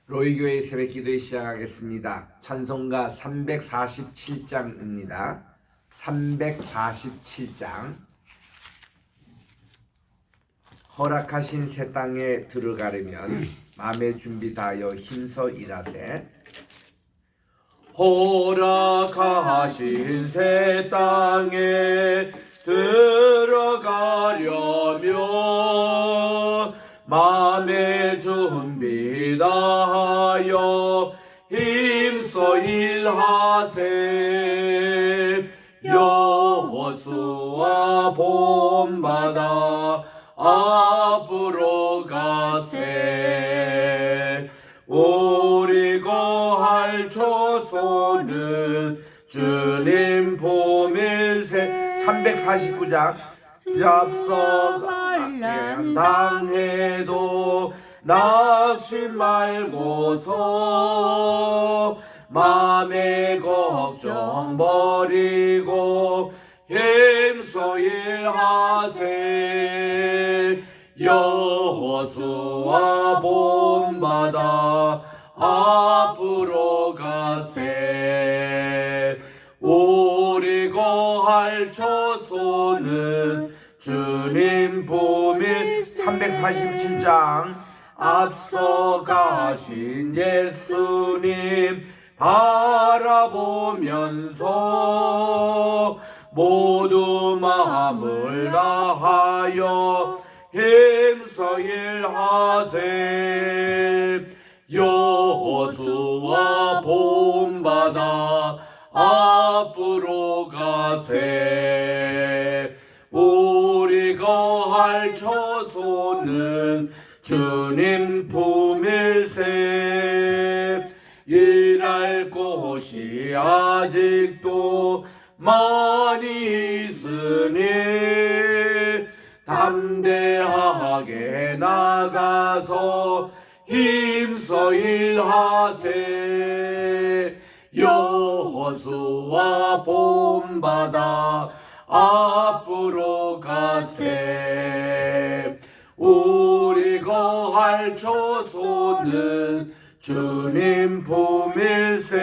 로이교회 새벽기도에 시작하겠습니다. 찬송가 347장입니다. 347장. 허락하신 새 땅에 들어가려면 마음의 준비 다하여 힘써 일하세. 허락하신 새 땅에 들어가려면 마음의 준비 다하여 힘써 일하세. 여호수아 본받아 앞으로 가세. 우리 거할 초소는 주님 보밀세. 349장. 앞서가 당해도 낙심 말고서 맘의 걱정 버리고 힘써 일하세. 여호수아 본받아 앞으로 가세. 우리 거할 초소는 주님 보밀. 347장. 앞서 가신 예수님 바라보면서 모두 마음을 다하여 힘써 일하세. 여호수아 본받아 앞으로 가세. 우리 거할 초소는 주님 품일세. 일할 곳이 아직도 많이 있으니 담대하게 나가서 힘써 일하세. 여호수아 본받아 앞으로 가세. 우리 거할 초소는 주님 품일세.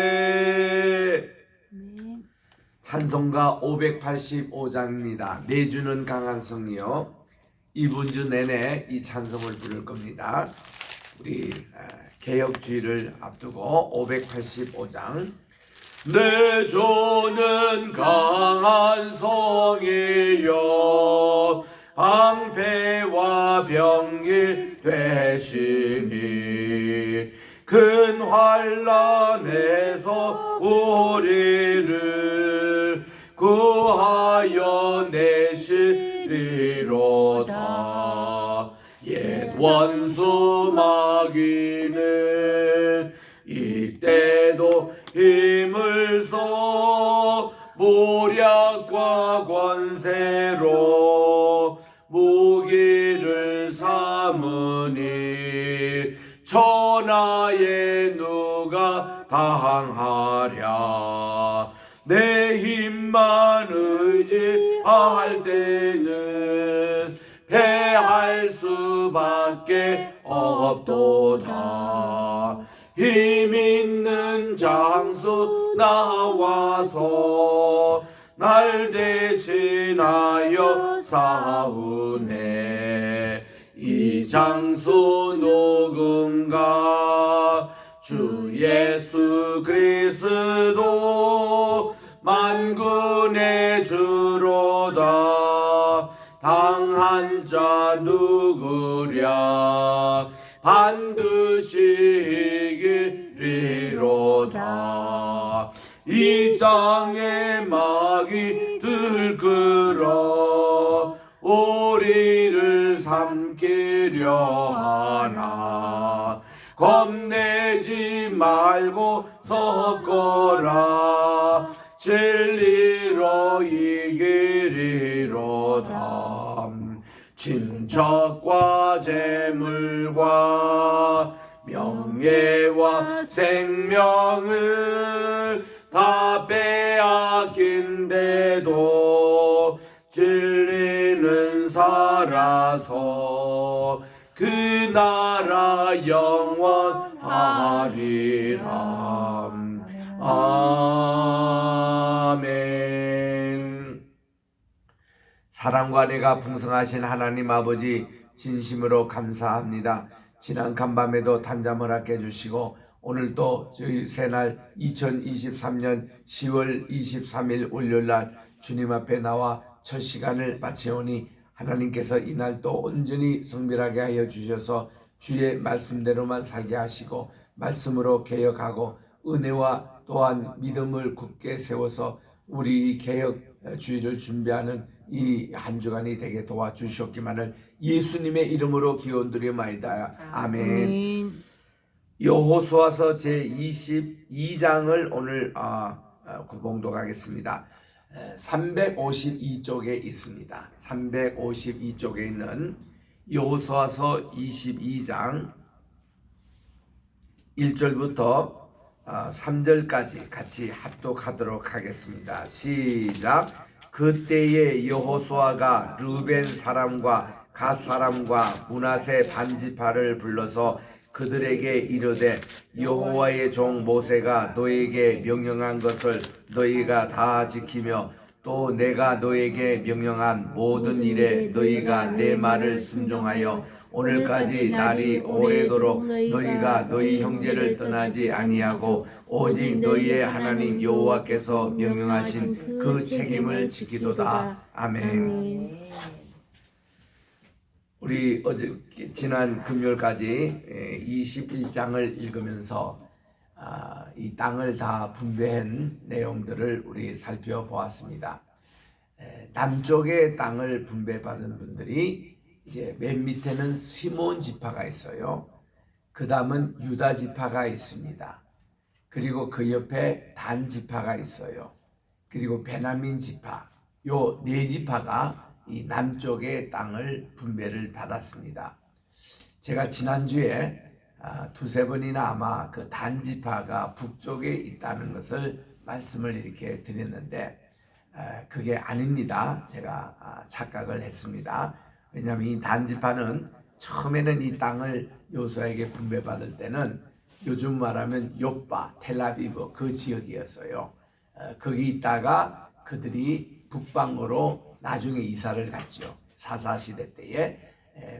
찬송가 585장입니다. 내주는 강한 성이요. 이번 주 내내 이 찬송을 부를 겁니다. 우리 개혁주의를 앞두고 585장. 내주는 강한 성이여 방패와 병기 되시니 큰 환난에서 우리를 구하여 내시리로다. 옛 원수 마귀는 이때도 힘을 써 모략과 권세로 무기를 삼으니 천하에 누가 당하랴. 내 힘만 의지할 때는 패할 수밖에 없도다. 힘 있는 장수 나와서 날 대신하여 싸우네. 이 장수 누군가? 주 예수 그리스도 만군의 주로다. 당한 자 누구랴? 반드시 이기리로다. 이 땅에 마귀 들끓어 우리를 삼키려 하나. 겁내지 말고 섞어라. 진리로 이기리로다. 친척과 재물과 명예와 생명을 다 빼앗긴데도 진리는 살아서 그 나라 영원하리라. 아멘. 사랑과 은혜가 풍성하신 하나님 아버지, 진심으로 감사합니다. 지난 간밤에도 단잠을 함께 해주시고 오늘도 저희 새날 2023년 10월 23일 월요일날 주님 앞에 나와 첫 시간을 마치오니 하나님께서 이날 또 온전히 성결하게 하여 주셔서 주의 말씀대로만 살게 하시고 말씀으로 개혁하고 은혜와 또한 믿음을 굳게 세워서 우리 개혁 주의를 준비하는 이 한 주간이 되게 도와주시옵기만을 예수님의 이름으로 기원드리옵나이다. 아멘. 여호수아서 제22장을 오늘 봉독하겠습니다. 352쪽에 있습니다. 352쪽에 있는 여호수아서 22장 1절부터 3절까지 같이 합독하도록 하겠습니다. 시작. 그때에 여호수아가 르벤 사람과 갓 사람과 므낫세 반지파를 불러서 그들에게 이르되 여호와의 종 모세가 너에게 명령한 것을 너희가 다 지키며 또 내가 너에게 명령한 모든 일에 너희가 내 말을 순종하여 오늘까지 날이 오래도록 너희가 너희 형제를 떠나지 아니하고 오직 너희의 하나님 여호와께서 명령하신 그 책임을 지키도다. 아멘. 우리 지난 금요일까지 21장을 읽으면서 이 땅을 다 분배한 내용들을 우리 살펴보았습니다. 남쪽의 땅을 분배받은 분들이 이제 맨 밑에는 시몬 지파가 있어요. 그 다음은 유다 지파가 있습니다. 그리고 그 옆에 단 지파가 있어요. 그리고 베냐민 지파, 요 네 지파가 이 남쪽의 땅을 분배를 받았습니다. 제가 지난주에 두세 번이나 아마 그 단 지파가 북쪽에 있다는 것을 말씀을 이렇게 드렸는데 그게 아닙니다. 제가 착각을 했습니다. 왜냐하면 이 단지파는 처음에는 이 땅을 여호수아에게 분배받을 때는 요즘 말하면 요빠, 텔아비브 그 지역이었어요. 거기 있다가 그들이 북방으로 나중에 이사를 갔죠. 사사시대 때에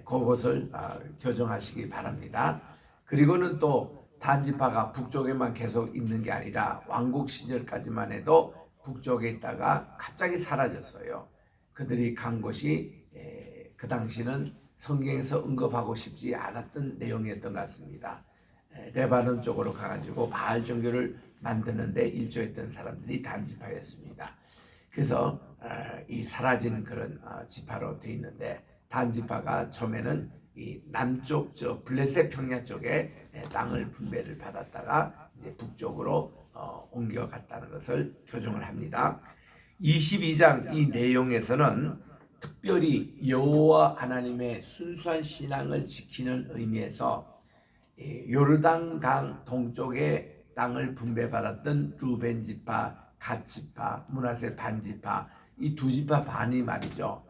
그것을 교정하시기 바랍니다. 그리고는 또 단지파가 북쪽에만 계속 있는 게 아니라 왕국 시절까지만 해도 북쪽에 있다가 갑자기 사라졌어요. 그들이 간 곳이 그 당시는 성경에서 언급하고 싶지 않았던 내용이었던 것 같습니다. 레바논 쪽으로 가가지고 바알 종교를 만드는데 일조했던 사람들이 단지파였습니다. 그래서 이 사라진 그런 지파로 돼 있는데 단지파가 처음에는 이 남쪽 저 블레셋 평야 쪽에 땅을 분배를 받았다가 이제 북쪽으로 옮겨갔다는 것을 교정을 합니다. 22장 이 내용에서는 특별히 여호와 하나님의 순수한 신앙을 지키는 의미에서 요르단강 동쪽의 땅을 분배받았던 르벤 지파, 갓 지파, 므낫세 반 지파 이 두 지파 반이 말이죠.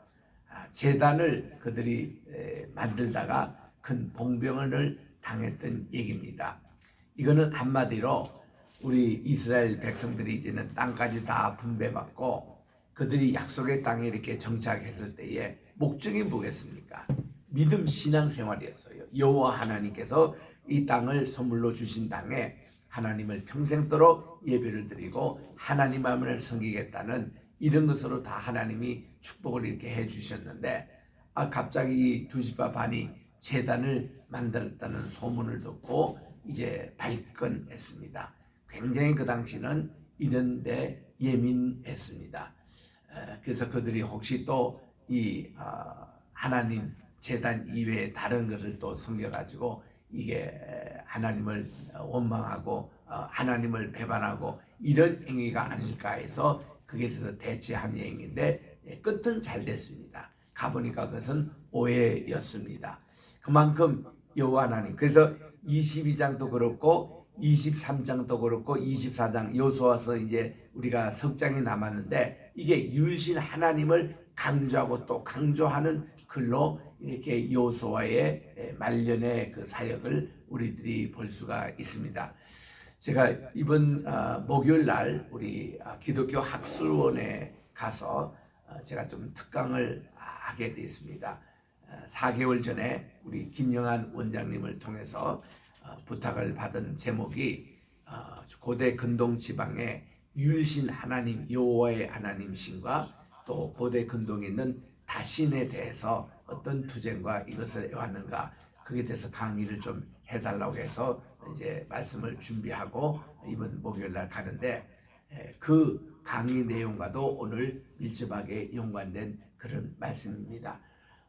제단을 그들이 만들다가 큰 봉변을 당했던 얘기입니다. 이거는 한마디로 우리 이스라엘 백성들이 이제는 땅까지 다 분배받고 그들이 약속의 땅에 이렇게 정착했을 때에 목적이 뭐겠습니까? 믿음 신앙생활이었어요. 여호와 하나님께서 이 땅을 선물로 주신 땅에 하나님을 평생도록 예배를 드리고 하나님만을 섬기겠다는 이런 것으로 다 하나님이 축복을 이렇게 해주셨는데 갑자기 이 두 지파 반이 제단을 만들었다는 소문을 듣고 이제 발끈했습니다. 굉장히 그 당시는 이런 데 예민했습니다. 그래서 그들이 혹시 또 이 하나님 제단 이외에 다른 것을 또 섬겨가지고 이게 하나님을 원망하고 하나님을 배반하고 이런 행위가 아닐까 해서 그게 있어서 대체한 행위인데 끝은 잘 됐습니다. 가보니까 그것은 오해였습니다. 그만큼 여호와 하나님, 그래서 22장도 그렇고 23장도 그렇고 24장 여호수아서 이제 우리가 석 장이 남았는데 이게 유일신 하나님을 강조하고 또 강조하는 글로 이렇게 여호수아의 말년의 그 사역을 우리들이 볼 수가 있습니다. 제가 이번 목요일 날 우리 기독교 학술원에 가서 제가 좀 특강을 하게 되었습니다. 4개월 전에 우리 김영한 원장님을 통해서 부탁을 받은 제목이 고대 근동 지방의 유일신 하나님 여호와의 하나님 신과 또 고대 근동에 있는 다신에 대해서 어떤 투쟁과 이것을 해왔는가, 그에 대해서 강의를 좀 해달라고 해서 이제 말씀을 준비하고 이번 목요일 날 가는데, 그 강의 내용과도 오늘 밀접하게 연관된 그런 말씀입니다.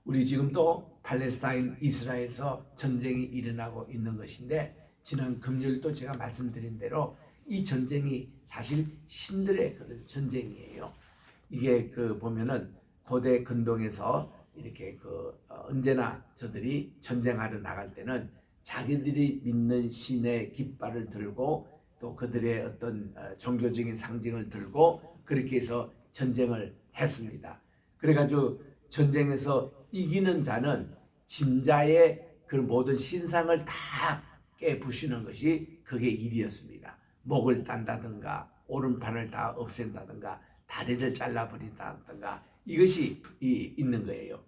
우리 지금 또 팔레스타인 이스라엘에서 전쟁이 일어나고 있는 것인데, 지난 금요일도 제가 말씀드린 대로 이 전쟁이 사실 신들의 그런 전쟁이에요. 이게 보면은 고대 근동에서 이렇게 언제나 저들이 전쟁하러 나갈 때는 자기들이 믿는 신의 깃발을 들고 또 그들의 어떤 종교적인 상징을 들고 그렇게 해서 전쟁을 했습니다. 그래가지고 전쟁에서 이기는 자는 진자의 그 모든 신상을 다 깨부시는 것이 그게 일이었습니다. 목을 딴다든가 오른팔을 다 없앤다든가 다리를 잘라버린다든가 이것이 있는 거예요.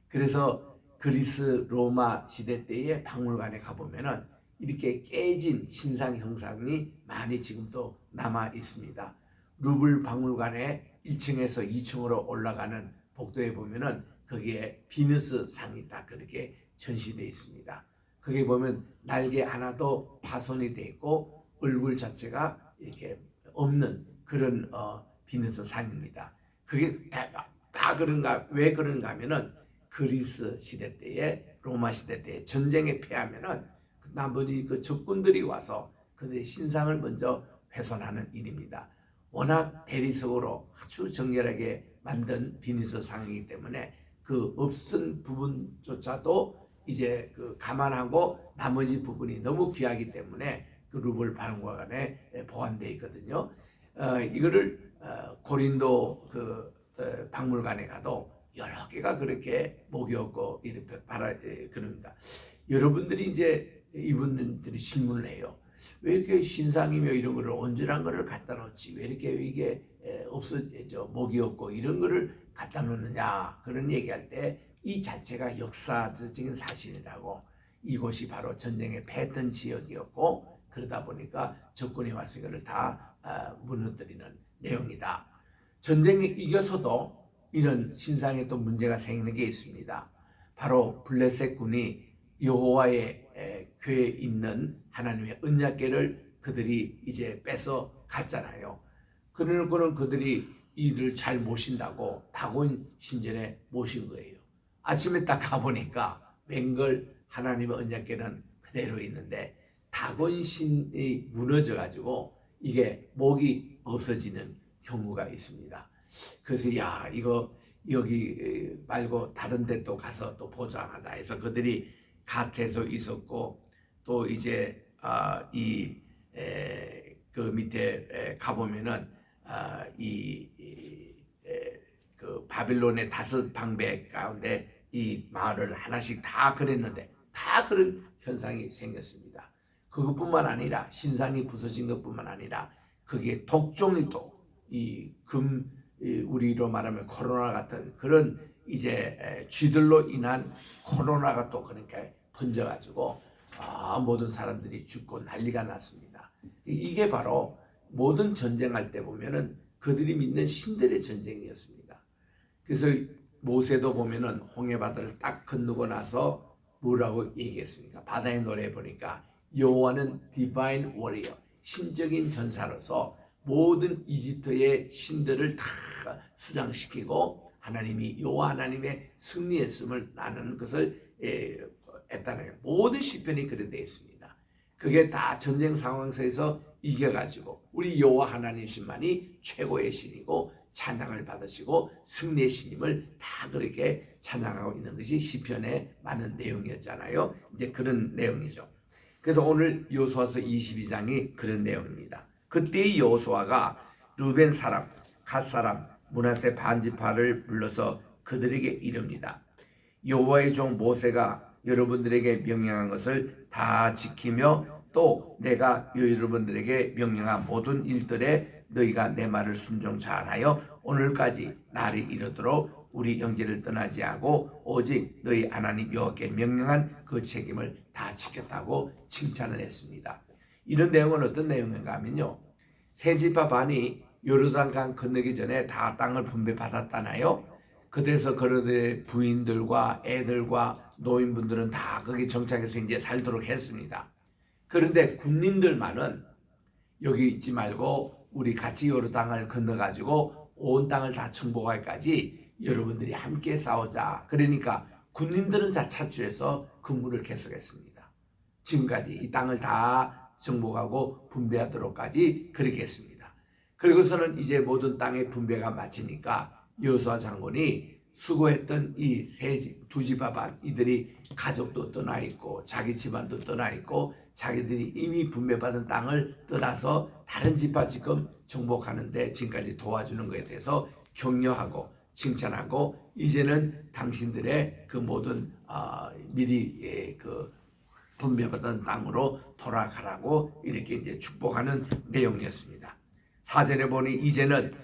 그래서 그리스 로마 시대 때의 박물관에 가보면은 이렇게 깨진 신상 형상이 많이 지금도 남아 있습니다. 루블 박물관에 1층에서 2층으로 올라가는 복도에 보면은 거기에 비너스 상이 딱 그렇게 전시되어 있습니다. 거기 보면 날개 하나도 파손이 되어 있고 얼굴 자체가 이렇게 없는 그런 비너스 상입니다. 그게 다 그런가, 왜 그런가 하면은 그리스 시대 때에 로마 시대 때에 전쟁에 패하면은 나머지 그 적군들이 와서 그들의 신상을 먼저 훼손하는 일입니다. 워낙 대리석으로 아주 정결하게 만든 비너스 상이기 때문에 그 없은 부분조차도 이제 감안하고 나머지 부분이 너무 귀하기 때문에 그 루블 박물관에 보관되어 있거든요. 이거를 고린도 박물관에 가도 여러 개가 그렇게 목이 없고 이렇게 그럽니다. 여러분들이 이제 이분들이 질문을 해요. 왜 이렇게 신상이며 이런 거를 온전한 거를 갖다 놓지? 왜 이렇게 이게 없어져 목이 없고 이런 거를 갖다 놓느냐? 그런 얘기할 때 이 자체가 역사적인 사실이라고, 이곳이 바로 전쟁에 패했던 지역이었고 그러다 보니까 적군이 와서 이거를 다 무너뜨리는 내용이다. 전쟁에 이겨서도 이런 신상에 또 문제가 생기는 게 있습니다. 바로 블레셋 군이 여호와의 궤에 있는 하나님의 언약궤를 그들이 이제 뺏어 갔잖아요. 그러는 그들이 이를 잘 모신다고 다곤 신전에 모신 거예요. 아침에 딱 가보니까 웬걸 하나님의 언약궤는 그대로 있는데 다곤 신이 무너져가지고 이게 목이 없어지는 경우가 있습니다. 그래서 이거 여기 말고 다른 데 또 가서 또 보장하자 해서 그들이 갓에서 있었고, 또 이제 그 밑에 가보면은 그 바빌론의 5방백 가운데 이 마을을 하나씩 다 그랬는데 다 그런 현상이 생겼습니다. 그것뿐만 아니라 신상이 부서진 것뿐만 아니라 그게 독종이 또 우리로 말하면 코로나 같은 그런 이제 쥐들로 인한 코로나가 또 그러니까 번져가지고 모든 사람들이 죽고 난리가 났습니다. 이게 바로 모든 전쟁할 때 보면은 그들이 믿는 신들의 전쟁이었습니다. 그래서 모세도 보면은 홍해바다를 딱 건너고 나서 뭐라고 얘기했습니까? 바다의 노래에 보니까 여호와는 디바인 워리어, 신적인 전사로서 모든 이집트의 신들을 다 수장시키고 하나님이 여호와 하나님의 승리했음을 나누는 것을 했다는 모든 시편이 그래 되어 있습니다. 그게 다 전쟁 상황 속에서 이겨가지고 우리 여호와 하나님만이 최고의 신이고 찬양을 받으시고 승리의 신임을 다 그렇게 찬양하고 있는 것이 시편의 많은 내용이었잖아요. 이제 그런 내용이죠. 그래서 오늘 여호수아서 22장이 그런 내용입니다. 그때의 여호수아가 루벤 사람, 갓 사람, 므낫세 반지파를 불러서 그들에게 이릅니다. 여호와의 종 모세가 여러분들에게 명령한 것을 다 지키며 또 내가 여러분들에게 명령한 모든 일들에 너희가 내 말을 순종 잘하여 오늘까지 날이 이르도록 우리 형제를 떠나지 않고 오직 너희 하나님 여호와께 명령한 그 책임을 다 지켰다고 칭찬을 했습니다. 이런 내용은 어떤 내용인가 하면요, 세 지파 반이 요르단강 건너기 전에 다 땅을 분배받았잖아요. 그래서 그들의 부인들과 애들과 노인분들은 다 거기 정착해서 이제 살도록 했습니다. 그런데 군인들만은 여기 있지 말고 우리 같이 요르단을 건너가지고 온 땅을 다 정복할까지 여러분들이 함께 싸우자. 그러니까 군인들은 자차주에서 근무를 계속했습니다. 지금까지 이 땅을 다 정복하고 분배하도록까지 그렇게 했습니다. 그리고서는 이제 모든 땅의 분배가 마치니까 여호수아 장군이 수고했던 이 두 지파 반, 이들이 가족도 떠나 있고 자기 집안도 떠나 있고 자기들이 이미 분배받은 땅을 떠나서 다른 지파 지금 정복하는데 지금까지 도와주는 것에 대해서 격려하고 칭찬하고 이제는 당신들의 그 모든 미리 그 분배받은 땅으로 돌아가라고 이렇게 이제 축복하는 내용이었습니다. 4절에 보니 이제는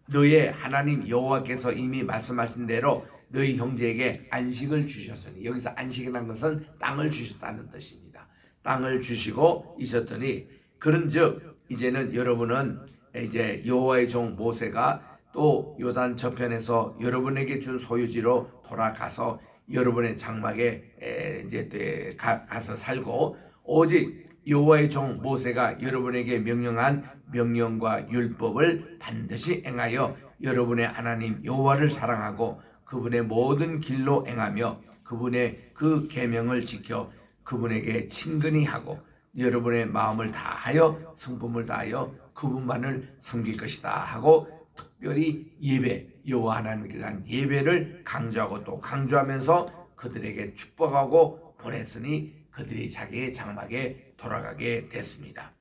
너의 하나님 여호와께서 이미 말씀하신 대로 너희 형제에게 안식을 주셨으니, 여기서 안식이라는 것은 땅을 주셨다는 뜻입니다. 땅을 주시고 있었더니 그런즉 이제는 여러분은 이제 여호와의 종 모세가 또 요단 저편에서 여러분에게 준 소유지로 돌아가서 여러분의 장막에 이제 가서 살고 오직 여호와의 종 모세가 여러분에게 명령한 명령과 율법을 반드시 행하여 여러분의 하나님 여호와를 사랑하고 그분의 모든 길로 행하며 그분의 그 계명을 지켜 그분에게 친근히 하고 여러분의 마음을 다하여 성품을 다하여 그분만을 섬길 것이다 하고 특별히 예배, 여호와 하나님께 대한 예배를 강조하고 또 강조하면서 그들에게 축복하고 보냈으니 그들이 자기의 장막에 돌아가게 됐습니다.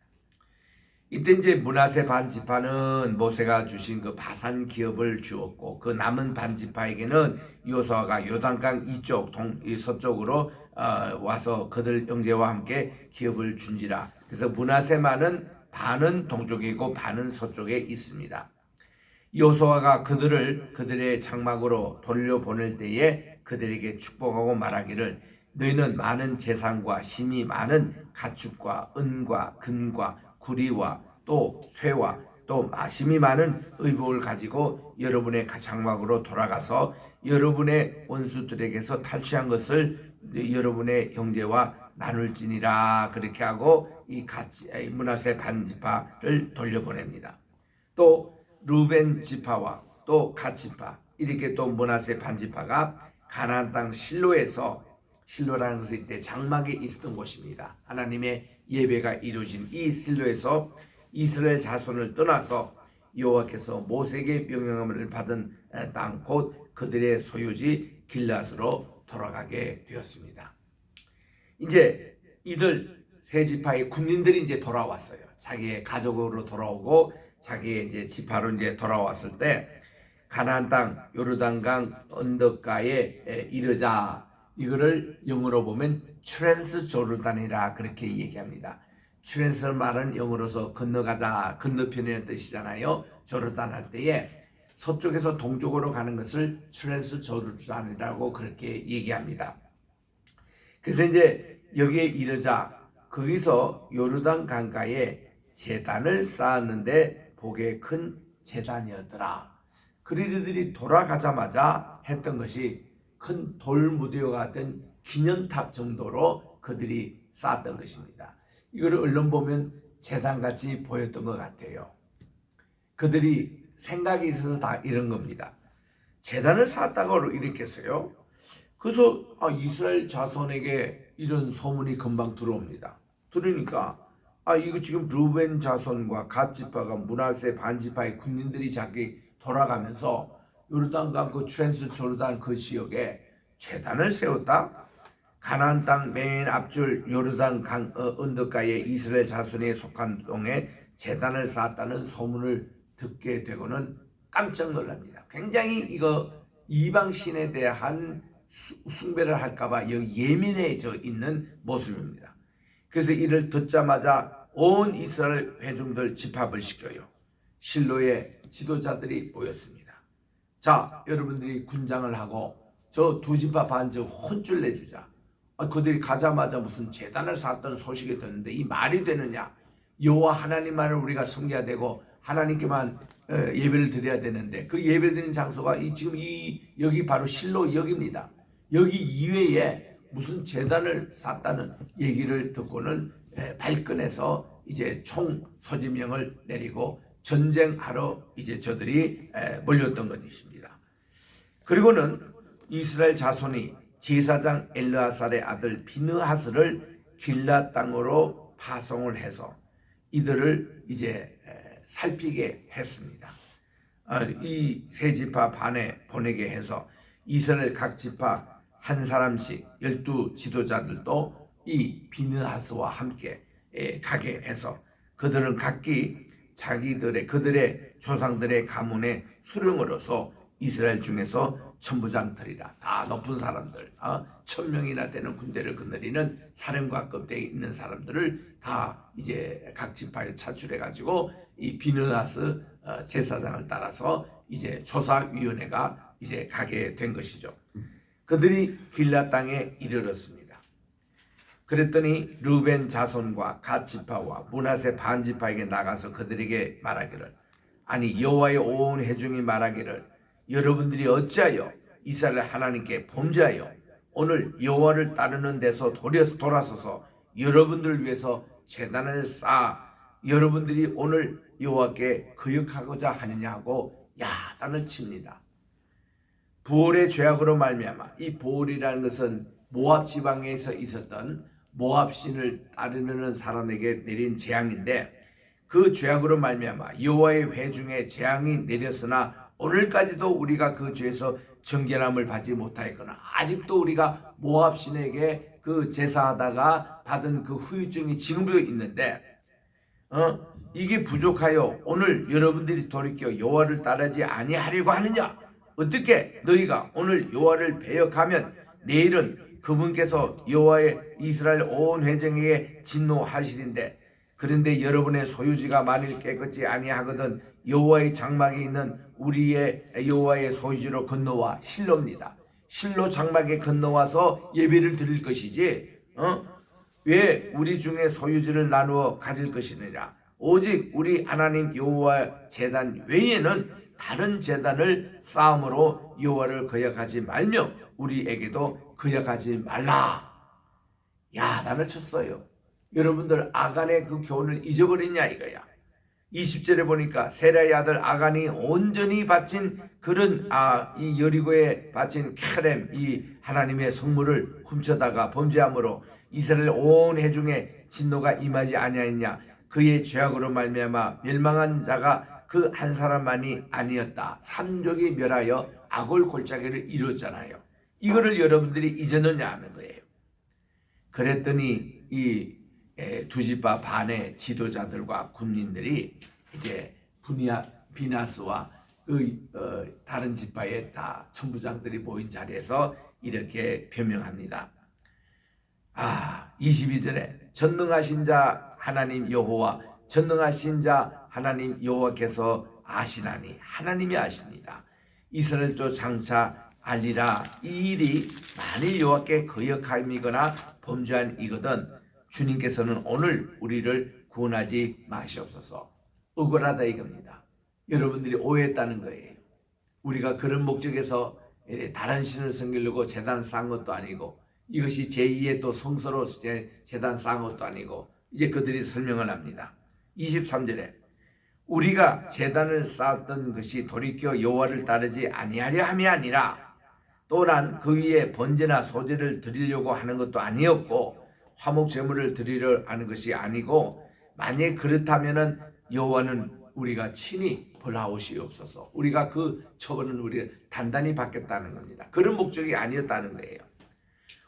이때 이제 므낫세 반지파는 모세가 주신 그 바산 기업을 주었고 그 남은 반지파에게는 여호수아가 요단강 이쪽 서쪽으로 와서 그들 형제와 함께 기업을 준지라. 그래서 므낫세만은 반은 동쪽이고 반은 서쪽에 있습니다. 여호수아가 그들의 장막으로 돌려보낼 때에 그들에게 축복하고 말하기를 너희는 많은 재산과 심이 많은 가축과 은과 금과 구리와 또 쇠와 또 심이 많은 의복을 가지고 여러분의 장막으로 돌아가서 여러분의 원수들에게서 탈취한 것을 여러분의 형제와 나눌지니라. 그렇게 하고 이 므낫세 반지파를 돌려보냅니다. 또 루벤 지파와 또 갓 지파, 이렇게 또 므낫세 반지파가 가나안 땅 실로라는 것은 이때 장막에 있었던 곳입니다. 하나님의 예배가 이루어진 이 실로에서 이스라엘 자손을 떠나서 여호와께서 모세에게 명령을 받은 땅 곧 그들의 소유지 길앗으로 돌아가게 되었습니다. 이제 이들 세 지파의 군인들이 이제 돌아왔어요. 자기의 가족으로 돌아오고 자기의 이제 지파로 이제 돌아왔을 때 가나안 땅 요르단강 언덕가에 이르자, 이거를 영어로 보면 트랜스 조르단이라 그렇게 얘기합니다. 트랜스 말은 영어로서 건너가자, 건너편이라는 뜻이잖아요. 조르단 할 때에 서쪽에서 동쪽으로 가는 것을 트랜스 조르단이라고 그렇게 얘기합니다. 그래서 이제 여기에 이르자 거기서 요르단 강가에 제단을 쌓았는데 복의 큰 제단이었더라. 그리들이 돌아가자마자 했던 것이 큰 돌무대와 같은 기념탑 정도로 그들이 쌓았던 것입니다. 이거를 얼른 보면 제단같이 보였던 것 같아요. 그들이 생각이 있어서 다 이런 겁니다. 제단을 쌓았다고 이렇게 했어요. 그래서 이스라엘 자손에게 이런 소문이 금방 들어옵니다. 들으니까 이거 지금 루벤 자손과 갓 지파가 므낫세 반지파의 군인들이 자기 돌아가면서 요르단강 그 트랜스 조르단 그 지역에 제단을 세웠다. 가나안 땅 맨 앞줄 요르단 강 언덕가에 이스라엘 자손에 속한 동에 제단을 쌓았다는 소문을 듣게 되고는 깜짝 놀랍니다. 굉장히 이거 이방 신에 대한 숭배를 할까봐 여기 예민해져 있는 모습입니다. 그래서 이를 듣자마자 온 이스라엘 회중들 집합을 시켜요. 실로의 지도자들이 모였습니다. 자, 여러분들이 군장을 하고 저 두 지파 반즉 혼쭐 내주자. 그들이 가자마자 무슨 제단을 쌓았던 소식이 듣는데 이 말이 되느냐? 여호와 하나님만을 우리가 섬겨야 되고 하나님께만 예배를 드려야 되는데 그 예배드리는 장소가 지금 여기 바로 실로 여기입니다. 여기 이외에 무슨 제단을 쌓았다는 얘기를 듣고는 발끈해서 이제 총 소지명을 내리고 전쟁하러 이제 저들이 몰렸던 것입니다. 그리고는 이스라엘 자손이 제사장 엘르아살의 아들 비느하스를 길앗 땅으로 파송을 해서 이들을 이제 살피게 했습니다. 이 세 지파 반에 보내게 해서 이스라엘 각 지파 한 사람씩 12 지도자들도 이 비느하스와 함께 가게 해서 그들은 각기 그들의 조상들의 가문의 수령으로서 이스라엘 중에서 천부장들이라 다 높은 사람들 1000명이나 되는 군대를 거느리는 사령관급대에 있는 사람들을 다 이제 각 지파에 차출해 가지고 이 비느하스 제사장을 따라서 이제 조사위원회가 이제 가게 된 것이죠. 그들이 길앗 땅에 이르렀습니다. 그랬더니 르벤 자손과 갓 지파와 므낫세 반 지파에게 나가서 그들에게 말하기를 아니 여호와의 온 회중이 말하기를 여러분들이 어찌하여 이스라엘 하나님께 범죄하여 오늘 여호와를 따르는 데서 돌아서서 여러분들을 위해서 제단을 쌓아 여러분들이 오늘 여호와께 거역하고자 하느냐 하고 야단을 칩니다. 부올의 죄악으로 말미암아 이 부올이라는 것은 모압 지방에서 있었던 모압 신을 따르는 사람에게 내린 재앙인데 그 죄악으로 말미암아 여호와의 회중에 재앙이 내렸으나 오늘까지도 우리가 그 죄에서 정결함을 받지 못하였거나 아직도 우리가 모압 신에게 그 제사하다가 받은 그 후유증이 지금도 있는데 이게 부족하여 오늘 여러분들이 돌이켜 여호와를 따르지 아니하려고 하느냐? 어떻게 너희가 오늘 여호와를 배역하면 내일은 그분께서 여호와의 이스라엘 온 회중에게 진노하시는데 그런데 여러분의 소유지가 만일 깨끗이 아니하거든 여호와의 장막에 있는 우리의 여호와의 소유지로 건너와 실로입니다. 실로 장막에 건너와서 예배를 드릴 것이지 왜 우리 중에 소유지를 나누어 가질 것이느냐? 오직 우리 하나님 여호와 제단 외에는 다른 제단을 쌓음으로 여호와를 거역하지 말며 우리에게도 거역하지 말라. 야단을 쳤어요. 여러분들 아간의 그 교훈을 잊어버리냐 이거야. 20절에 보니까 세라의 아들 아간이 온전히 바친 그런 이 여리고에 바친 케렘 이 하나님의 성물을 훔쳐다가 범죄함으로 이스라엘 온 회중에 진노가 임하지 아니하였냐. 그의 죄악으로 말미암아 멸망한 자가 그 한 사람만이 아니었다. 삼족이 멸하여 아골 골짜기를 이뤘잖아요. 이거를 여러분들이 잊었느냐 하는 거예요. 그랬더니 이 두 지파 반의 지도자들과 군인들이 이제 비나스와 그 다른 지파의 다 천부장들이 모인 자리에서 이렇게 표명합니다. 22절에 전능하신 자 하나님 여호와 전능하신 자 하나님 여호와께서 아시나니 하나님이 아십니다. 이스라엘도 장차 알리라. 이 일이 만일 여호와께 거역함이거나 범죄한 이거든 주님께서는 오늘 우리를 구원하지 마시옵소서. 억울하다 이겁니다. 여러분들이 오해했다는 거예요. 우리가 그런 목적에서 다른 신을 섬기려고 제단 쌓은 것도 아니고 이것이 제2의 또 성소로 제단 쌓은 것도 아니고 이제 그들이 설명을 합니다. 23절에 우리가 제단을 쌓았던 것이 돌이켜 여호와를 따르지 아니하려 함이 아니라 또한 그 위에 번제나 소제를 드리려고 하는 것도 아니었고 화목 제물을 드리려 하는 것이 아니고 만약 그렇다면은 여호와는 우리가 친히 벌하옵시옵소서. 우리가 그 처벌은 우리가 단단히 받겠다는 겁니다. 그런 목적이 아니었다는 거예요.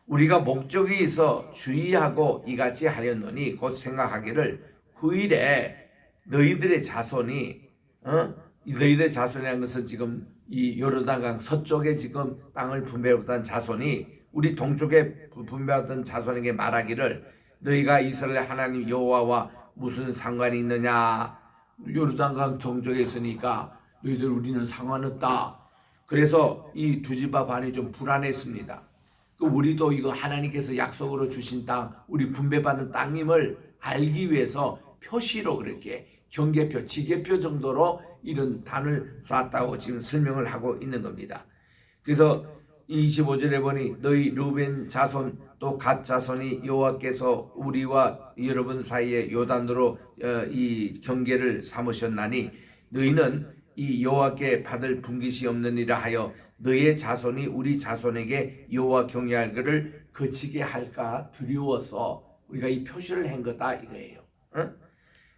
우리가 목적이 있어 주의하고 이같이 하였노니 곧 생각하기를 후일에 너희들의 자손이 너희들 자손이라는 것은 지금 이 요르단강 서쪽에 지금 땅을 분배받은 자손이 우리 동쪽에 분배받은 자손에게 말하기를 너희가 이스라엘 하나님 여호와와 무슨 상관이 있느냐. 요르단강 동쪽에 있으니까 너희들 우리는 상관없다. 그래서 이 두 지파 반이 좀 불안했습니다. 우리도 이거 하나님께서 약속으로 주신 땅, 우리 분배받은 땅임을 알기 위해서 표시로 그렇게 경계표, 지계표 정도로 이런 단을 쌓았다고 지금 설명을 하고 있는 겁니다. 그래서 25절에 보니 너희 루벤 자손 또 갓 자손이 여호와께서 우리와 여러분 사이에 요단으로 이 경계를 삼으셨나니 너희는 이 여호와께 받을 분깃이 없느니라 하여 너희의 자손이 우리 자손에게 여호와 경외하기를 그치게 할까 두려워서 우리가 이 표시를 한 거다 이거예요. 응?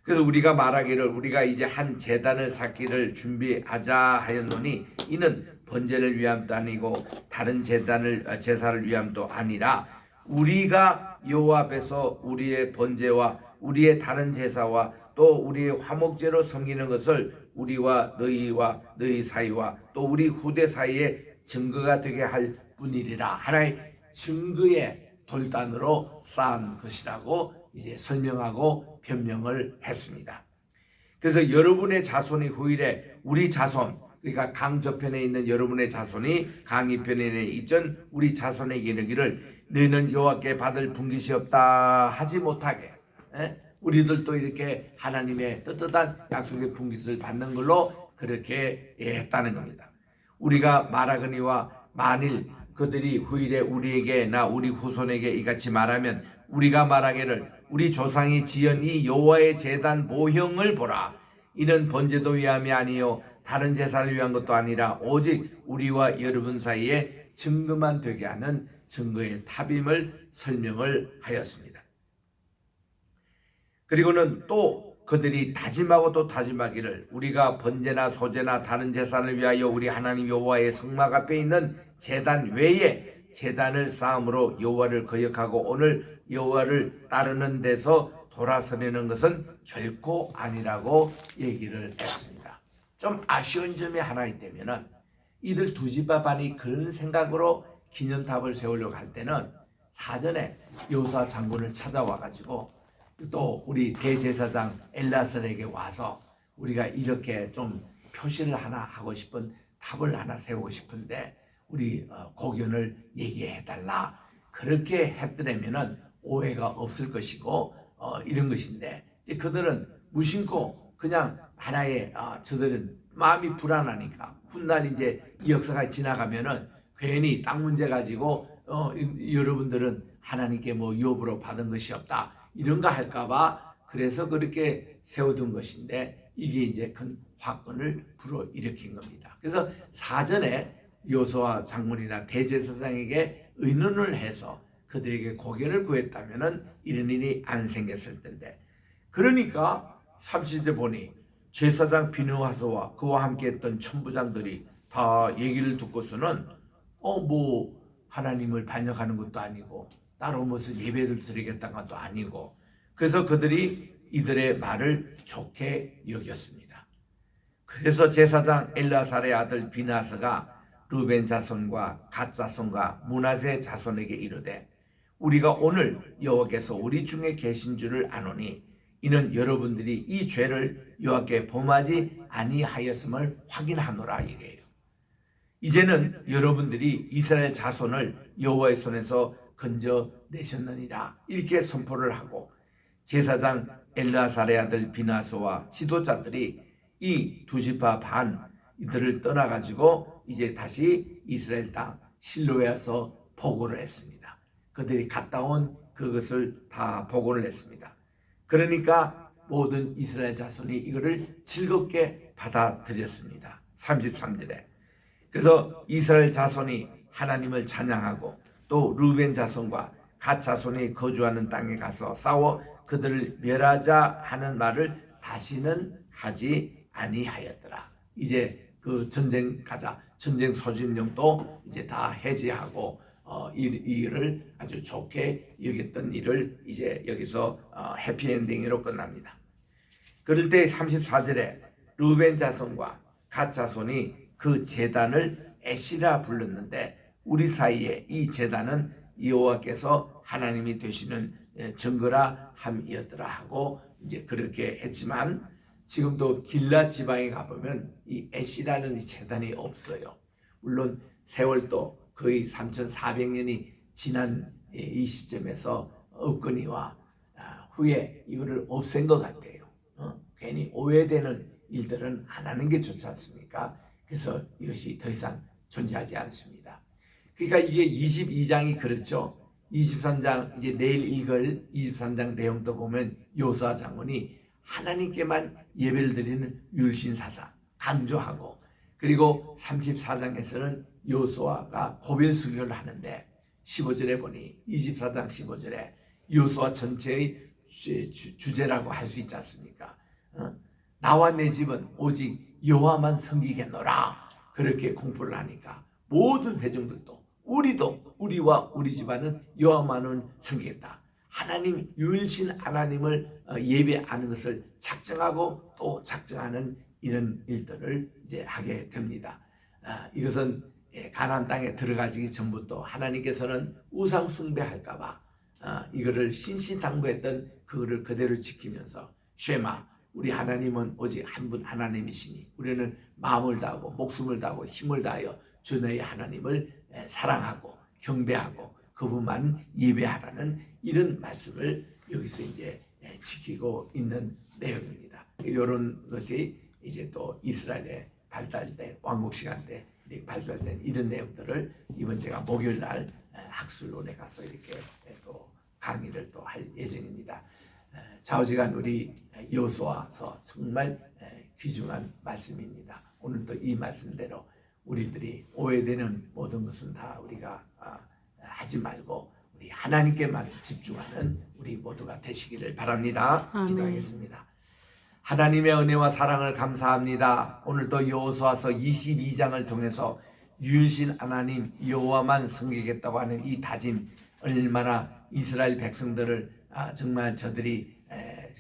그래서 우리가 말하기를 우리가 이제 한 제단을 쌓기를 준비하자 하였노니 이는 번제를 위함도 아니고 다른 제사를 위함도 아니라 우리가 여호와 앞에서 우리의 번제와 우리의 다른 제사와 또 우리의 화목제로 섬기는 것을 우리와 너희 사이와 또 우리 후대 사이에 증거가 되게 할 뿐이리라. 하나의 증거의 돌단으로 쌓은 것이라고 이제 설명하고 변명을 했습니다. 그래서 여러분의 자손이 후일에 우리 자손, 그러니까 강 저편에 있는 여러분의 자손이 강 이편에 있던 우리 자손에게 이르기를 너희는 여호와께 받을 분깃이 없다 하지 못하게. 우리들도 이렇게 하나님의 떳떳한 약속의 분깃을 받는 걸로 그렇게 했다는 겁니다. 우리가 말하거니와 만일 그들이 후일에 우리에게나 우리 후손에게 이같이 말하면 우리가 말하기를 우리 조상이 지은 이 여호와의 제단 모형을 보라. 이는 번제도 위함이 아니요 다른 제사를 위한 것도 아니라 오직 우리와 여러분 사이에 증거만 되게 하는 증거의 탑임을 설명을 하였습니다. 그리고는 또 그들이 다짐하고 또 다짐하기를 우리가 번제나 소제나 다른 제사를 위하여 우리 하나님 여호와의 성막 앞에 있는 제단 외에 제단을 쌓음으로 여호와를 거역하고 오늘 여호와를 따르는 데서 돌아서려는 것은 결코 아니라고 얘기를 했습니다. 좀 아쉬운 점이 하나 있다면은 이들 두 지파 반이 그런 생각으로 기념탑을 세우려고 할 때는 사전에 여호수아 장군을 찾아와 가지고 또 우리 대제사장 엘라살에게 와서 우리가 이렇게 좀 표시를 하나 하고 싶은 탑을 하나 세우고 싶은데 우리 고견을 얘기해 달라. 그렇게 했더라면은 오해가 없을 것이고 이런 것인데 이제 그들은 무심코 그냥 하나의 저들은 마음이 불안하니까 훗날 이제 이 역사가 지나가면은 괜히 땅 문제 가지고 여러분들은 하나님께 뭐 유업으로 받은 것이 없다 이런 거 할까봐 그래서 그렇게 세워둔 것인데 이게 이제 큰 화건을 불어일으킨 겁니다. 그래서 사전에 여호수아 장군이나 대제사장에게 의논을 해서 그들에게 고견을 구했다면은 이런 일이 안 생겼을 텐데 그러니까 30절 보니 제사장 비느하스와 그와 함께했던 천부장들이 다 얘기를 듣고서는 뭐 하나님을 반역하는 것도 아니고 따로 무슨 예배를 드리겠다는 것도 아니고 그래서 그들이 이들의 말을 좋게 여겼습니다. 그래서 제사장 엘라살의 아들 비느하스가 루벤 자손과 갓 자손과 므낫세 자손에게 이르되 우리가 오늘 여호와께서 우리 중에 계신 줄을 아노니 이는 여러분들이 이 죄를 여호와께 범하지 아니하였음을 확인하노라 이게요. 이제는 여러분들이 이스라엘 자손을 여호와의 손에서 건져내셨느니라 이렇게 선포를 하고 제사장 엘라살의 아들 비느하스와 지도자들이 이 두 지파 반 이들을 떠나가지고 이제 다시 이스라엘 땅 실로에 와서 보고를 했습니다. 그들이 갔다 온 그것을 다 보고를 했습니다. 그러니까 모든 이스라엘 자손이 이거를 즐겁게 받아들였습니다. 33절에 그래서 이스라엘 자손이 하나님을 찬양하고 또 루벤 자손과 갓 자손이 거주하는 땅에 가서 싸워 그들을 멸하자 하는 말을 다시는 하지 아니하였더라. 이제 그 전쟁 가자 전쟁 소집령도 이제 다 해제하고 이 일을 아주 좋게 여겼던 일을 이제 여기서 해피엔딩으로 끝납니다. 그럴 때 34절에 루벤 자손과 갓 자손이 그 제단을 에시라 불렀는데 우리 사이에 이 제단은 여호와께서 하나님이 되시는 증거라 함이었더라 하고 이제 그렇게 했지만 지금도 길앗 지방에 가보면 이 에시라는 이 제단이 없어요. 물론 세월도 거의 3,400년이 지난 이 시점에서 없거니와 후에 이거를 없앤 것 같아요. 괜히 오해되는 일들은 안 하는 게 좋지 않습니까? 그래서 이것이 더 이상 존재하지 않습니다. 그러니까 이게 22장이 그렇죠. 23장 이제 내일 읽을 23장 내용도 보면 요수아 장군이 하나님께만 예배를 드리는 율신사상 강조하고 그리고 34장에서는 요수아가 고별설교를 하는데 15절에 보니 24장 15절에 요수아 전체의 주제라고 할 수 있지 않습니까? 나와 내 집은 오직 여호와만 섬기겠노라 그렇게 공포를 하니까 모든 회중들도 우리와 우리 집안은 여호와만을 섬기겠다. 하나님 유일신 하나님을 예배하는 것을 작정하고 또 작정하는 이런 일들을 이제 하게 됩니다. 이것은 가나안 땅에 들어가기 전부터 하나님께서는 우상 숭배할까봐 이거를 신신당부했던 그거를 그대로 지키면서 쉐마 우리 하나님은 오직 한 분 하나님이시니 우리는 마음을 다하고 목숨을 다하고 힘을 다하여 주 너희 하나님을 사랑하고 경배하고 그분만 예배하라는 이런 말씀을 여기서 이제 지키고 있는 내용입니다. 이런 것이 이제 또 이스라엘의 발달된 왕국 시간 때 발달된 이런 내용들을 이번 제가 목요일 날 학술론에 가서 이렇게 또 강의를 또 할 예정입니다. 좌우지간 우리 여호수아서 정말 귀중한 말씀입니다. 오늘도 이 말씀대로 우리들이 오해되는 모든 것은 다 우리가 하지 말고 우리 하나님께만 집중하는 우리 모두가 되시기를 바랍니다. 기도하겠습니다. 하나님의 은혜와 사랑을 감사합니다. 오늘도 여호수아서 22장을 통해서 유일신 하나님 여호와만 섬기겠다고 하는 이 다짐 얼마나 이스라엘 백성들을 정말 저들이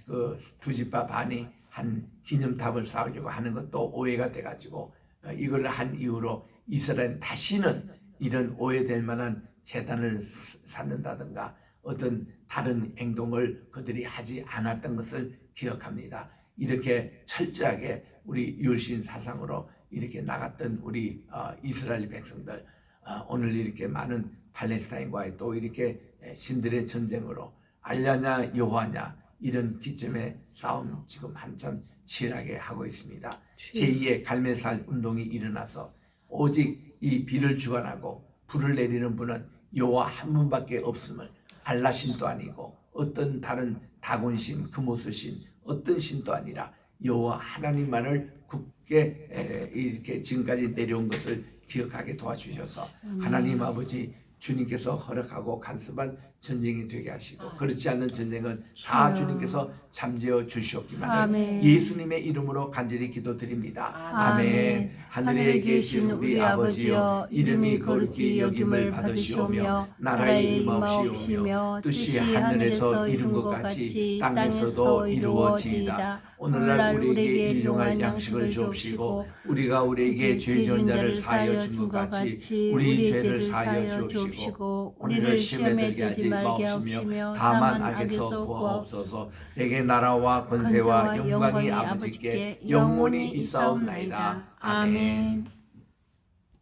그 두 집파 반이 한 기념탑을 쌓으려고 하는 것도 오해가 돼가지고 이걸 한 이후로 이스라엘은 다시는 이런 오해될 만한 제단을 쌓는다든가 어떤 다른 행동을 그들이 하지 않았던 것을 기억합니다. 이렇게 철저하게 우리 유일신 사상으로 이렇게 나갔던 우리 이스라엘 백성들 오늘 이렇게 많은 팔레스타인과의 또 이렇게 신들의 전쟁으로 알냐냐 여호와냐 이런 기점의 싸움 지금 한참 치열하게 하고 있습니다. 제2의 갈멜살 운동이 일어나서 오직 이 비를 주관하고 불을 내리는 분은 여호와 한 분밖에 없음을 알라 신도 아니고 어떤 다른 다곤신 금오스신 어떤 신도 아니라 여호와 하나님만을 굳게 이렇게 지금까지 내려온 것을 기억하게 도와주셔서 하나님 아버지 주님께서 허락하고 간섭한 전쟁이 되게 하시고 그렇지 않는 전쟁은 다 주님께서 잠재워 주시옵기만을 예수님의 이름으로 간절히 기도드립니다. 아멘. 하늘에 계신 우리 아버지여 이름이 거룩히 여김을 받으시오며 나라의 임하옵시오며 뜻이 하늘에서 이룬 것 같이 땅에서도 이루어지이다. 오늘날 우리에게 일용할 양식을 주옵시고 우리가 우리에게 죄 지은 자를 사하여 준 것 같이 우리 죄를 사하여 주옵시고 우리를 시험에 들게 하지 마옵시며 다만 악에서 구하옵소서. 내게 나라와 권세와 영광이 아버지께 영원히 있사옵나이다. 아멘.